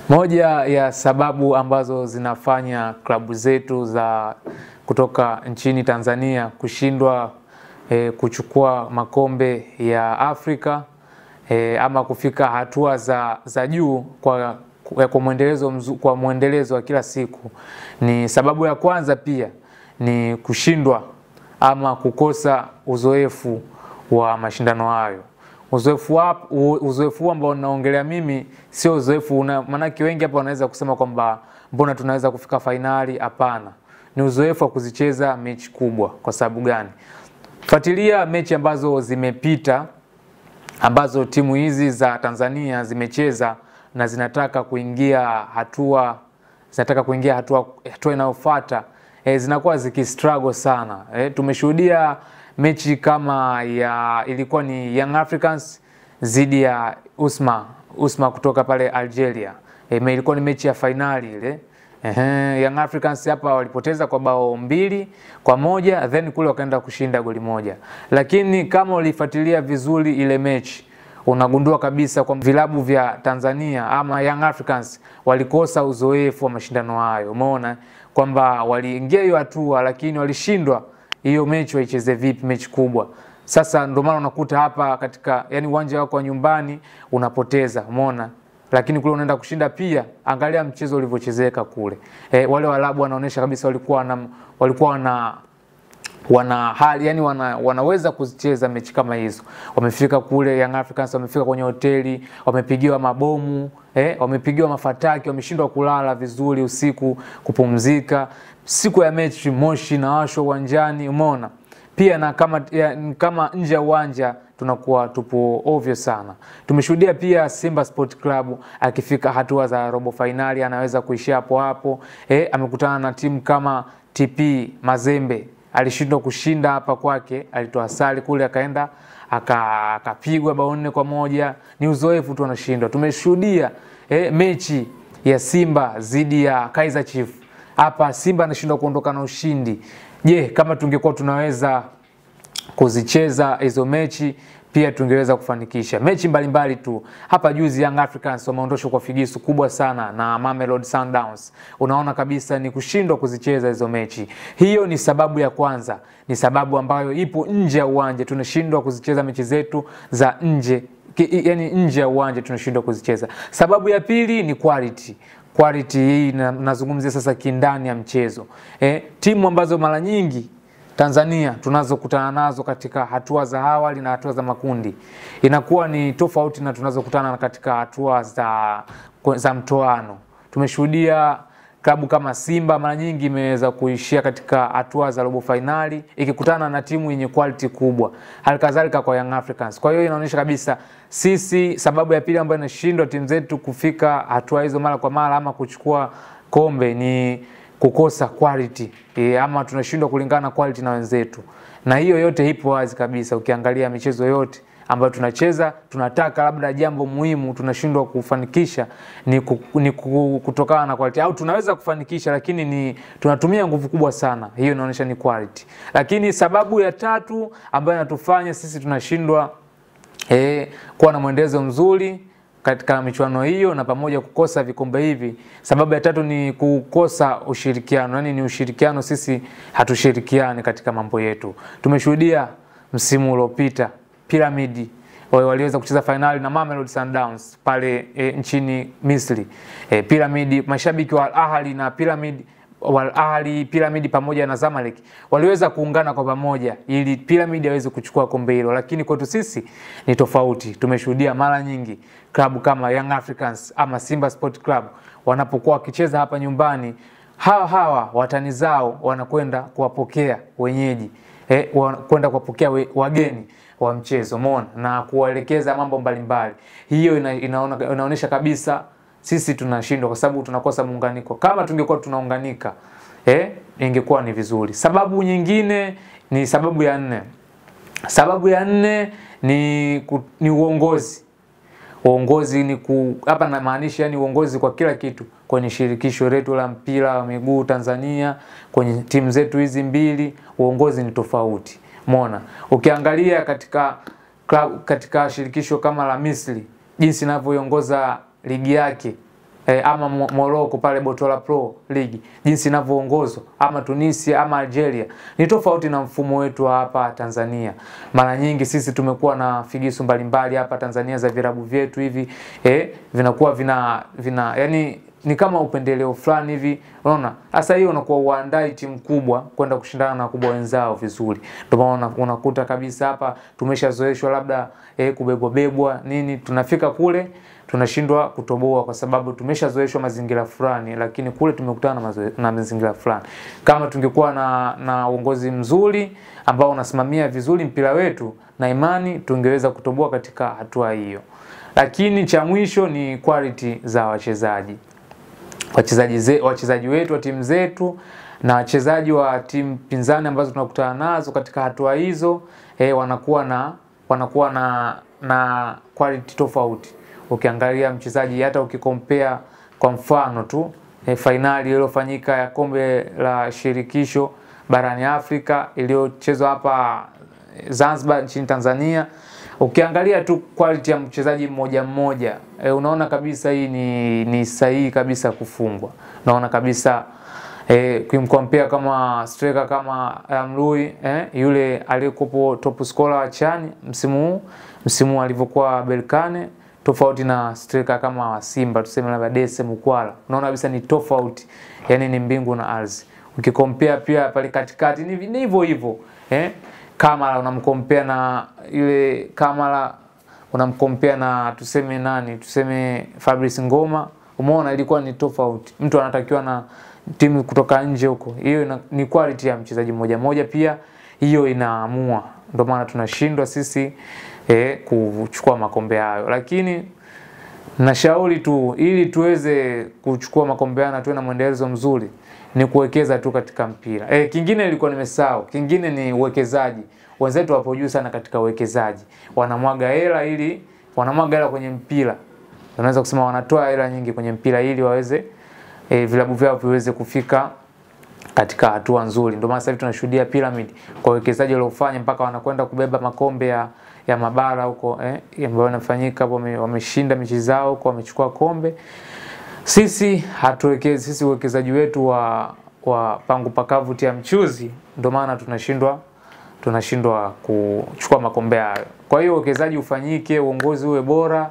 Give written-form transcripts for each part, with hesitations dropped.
Moja ya sababu ambazo zinafanya klabu zetu za kutoka nchini Tanzania kushindwa kuchukua makombe ya Afrika ama kufika hatua za juu kwa mwendelezo wa kila siku, ni sababu ya kwanza pia ni kushindwa ama kukosa uzoefu wa mashindano hayo. Uzoefu ambao naongelea mimi sio uzoefu maana wengi hapa wanaweza kusema kwamba mbona tunaweza kufika finali. Hapana, ni uzoefu wa kuzicheza mechi kubwa. Kwa sababu gani? Fuatilia mechi ambazo zimepita, ambazo timu hizi za Tanzania zimecheza na zinataka kuingia hatua inayofuata, zinakuwa zikistruggle sana. Tumeshuhudia mechi kama ilikuwa ni Young Africans zidi ya Usma kutoka pale Algeria. Ilikuwa ni mechi ya finali ile. Young Africans hapa walipoteza kwa bao 2-1, then kule wakaenda kushinda goli 1. Lakini kama ulifuatilia vizuri ile mechi, unagundua kabisa kwa vilabu vya Tanzania ama Young Africans walikosa uzoefu wa mashindano hayo. Umeona kwamba waliingia hiyo hatua lakini walishindwa hiyo mechi waicheze vipi mechi kubwa. Sasa ndio maana unakuta hapa katika uwanja wako wa nyumbani unapoteza, umeona, lakini kule unaenda kushinda pia. Angalia mchezo ulivyochezeka kule. Wale Waarabu wanaonesha kabisa walikuwa wana hali, wanaweza kuzicheza mechi kama hizo. Wamefika kule Young Africans, wamefika kwenye hoteli, wamepigiwa mabomu, wamepigiwa mafataki, wameshindwa kulala vizuri usiku, kupumzika. Siku ya mechi moshi na washo uwanjani, umeona. Pia na kama nje ya uwanja tunakuwa tupo ovyo sana. Tumeshuhudia pia Simba Sport Club akifika hatua za robo finali anaweza kuishia hapo. Amekutana na timu kama TP Mazembe, alishindwa kushinda hapa kwake, alitoa sare kule akaenda akapigwa bao 4-1. Ni uzoefu tu anashindwa. Tumeshuhudia mechi ya Simba zidi ya Kaizer Chiefs. Hapa Simba anashindwa kuondoka na ushindi. Je, kama tungekuwa tunaweza kuzicheza hizo mechi pia tungeweza kufanikisha mechi mbalimbali tu. Hapa juzi Young Africans wameondoshwa kwa figisu kubwa sana na Mamelodi Sundowns. Unaona kabisa ni kushindwa kuzicheza hizo mechi. Hiyo ni sababu ya kwanza, ni sababu ambayo ipo nje ya uwanja. Tunashindwa kuzicheza mechi zetu za nje, nje ya uwanja tunashindwa kuzicheza. Sababu ya pili ni quality. Quality hii nazungumzia sasa kindani ya mchezo. Timu ambazo mara nyingi Tanzania tunazokutana nazo katika hatua za awali na hatua za makundi inakuwa ni tofauti na tunazokutana katika hatua za mtoano. Tumeshuhudia klabu kama Simba mara nyingi imeweza kuishia katika hatua za robo finali ikikutana na timu yenye quality kubwa. Halikadhalika kwa Young Africans. Kwa hiyo inaonyesha kabisa sisi, sababu ya pili ambayo inashindwa timu zetu kufika hatua hizo mara kwa mara ama kuchukua kombe ni kukosa quality. Ama tunashindwa kulingana na quality na wenzetu. Na hiyo yote ipo wazi kabisa. Ukiangalia michezo yote ambayo tunacheza, tunataka labda jambo muhimu tunashindwa kufanikisha, ni kutokana na quality. Au tunaweza kufanikisha lakini tunatumia nguvu kubwa sana. Hiyo inaonyesha ni quality. Lakini sababu ya tatu ambayo inatufanya sisi tunashindwa kuwa na mwendelezo mzuri katika michuano hiyo na pamoja kukosa vikombe hivi, sababu ya tatu ni kukosa ushirikiano. Ni ushirikiano, sisi hatushirikiani katika mambo yetu. Tumeshuhudia msimu uliopita Pyramid waliweza kucheza finali na Mamelodi Sundowns pale nchini Misri. Pyramid, mashabiki wa Al-Ahly na Pyramid pamoja na Zamalek waliweza kuungana kwa pamoja ili Pyramid aweze kuchukua kombe hilo. Lakini kwetu sisi ni tofauti. Tumeshuhudia mara nyingi klabu kama Young Africans ama Simba Sport Club wanapokuwa wakicheza hapa nyumbani, hawa watani zao wanakwenda kuwapokea wenyeji, kwenda kuwapokea wageni wa mchezo, umeona, na kuwaelekeza mambo mbalimbali. Hiyo inaonyesha kabisa sisi tunashindwa kwa sababu tunakosa muunganiko. Kama tungekuwa tunaunganika, ingekuwa ni vizuri. Sababu nyingine ni sababu ya 4. Sababu ya 4 ni uongozi. Uongozi hapa na maanisha uongozi kwa kila kitu kwenye shirikisho letu la mpira wa miguu Tanzania, kwenye timu zetu hizi mbili, uongozi ni tofauti. Umeona? Ukiangalia katika shirikisho kama la Misri, jinsi linavyoongoza ligi yake, ama Morocco pale Botola Pro League jinsi inavyoongozwa, ama Tunisia ama Algeria, ni tofauti na mfumo wetu hapa Tanzania. Mara nyingi sisi tumekuwa na figisu mbalimbali hapa Tanzania za virabu vyetu hivi, vinakuwa vina yani ni kama upendeleo fulani hivi, unaona. Sasa hiyo unakuwa uandai timu kubwa kwenda kushindana na kubwa wenzao vizuri. Ndio maana unakuta kabisa hapa tumeshazoeshwa labda kubebwa nini, tunafika kule tunashindwa kutoboa kwa sababu tumeshazoeshwa mazingira fulani, lakini kule tumekutana na mazingira fulani. Kama tungekuwa na uongozi mzuri ambao unasimamia vizuri mpira wetu, na imani tungeweza kutoboa katika hatua hiyo. Lakini cha mwisho ni quality za wachezaji. Wachezaji wetu wa timu zetu na wachezaji wa timu pinzani ambazo tunakutana nazo katika hatua hizo, wanakuwa na quality tofauti. Ukiangalia mchezaji, hata ukikompea kwa mfano tu finali iliyofanyika ya kombe la shirikisho barani Afrika iliyochezwa hapa Zanzibar nchini Tanzania, ukiangalia tu quality ya mchezaji mmoja mmoja, unaona kabisa hii ni sahihi kabisa kufungwa. Unaona kabisa kumkompea kama striker kama Amrui, yule aliyekuwa top scorer wa CHAN msimu alivyokuwa Berkane, tofauti na striker kama wa Simba tuseme labda Dese Mukwala. Unaona kabisa ni tofauti, yani ni mbingu na ardhi. Ukikompea pia pale katikati ni hivyo Kamara unamkompea na yule Kamara, unamkompea na tuseme Fabrice Ngoma, umeona ilikuwa ni tofauti. Mtu anatakiwa na timu kutoka nje huko. Hiyo ni quality ya mchezaji mmoja pia, hiyo inaamua. Ndio maana tunashindwa sisi kuchukua makombe hayo. Lakini nashauri tu, ili tuweze kuchukua makombe hayo na tuwe na mwendelezo mzuri, ni kuwekeza tu katika mpira. Kingine ilikuwa nimesahau, kingine ni uwekezaji. Wenzetu wapo juu sana katika uwekezaji. Wanamwaga hela kwenye mpira. Unaweza kusema wanatoa hela nyingi kwenye mpira ili waweze vilabu vyao viweze kufika katika hatua nzuri. Ndio maana sasa hivi tunashuhudia Pyramid kwa uwekezaji waliofanya mpaka wanakwenda kubeba makombe ya mabara huko ambayo yanafanyika hapo, wameshinda mechi zao huko, wamechukua kombe. Sisi hatuwekezi, sisi uwekezaji wetu wa pangu pakavu tia mchuzi, ndio maana tunashindwa kuchukua makombe hayo. Kwa hiyo uwekezaji ufanyike, uongozi uwe bora,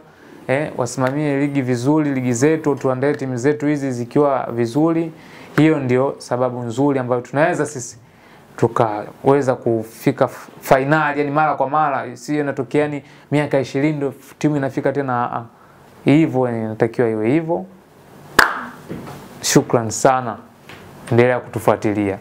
wasimamie ligi vizuri, ligi zetu, tuandae timu zetu hizi zikiwa vizuri. Hiyo ndio sababu nzuri ambayo tunaweza sisi tukaweza kufika finali, yani mara kwa mara, sio inatokea yani miaka 20 ndio timu inafika tena. Hivyo inatakiwa iwe hivyo. Shukrani sana, endelea kutufuatilia.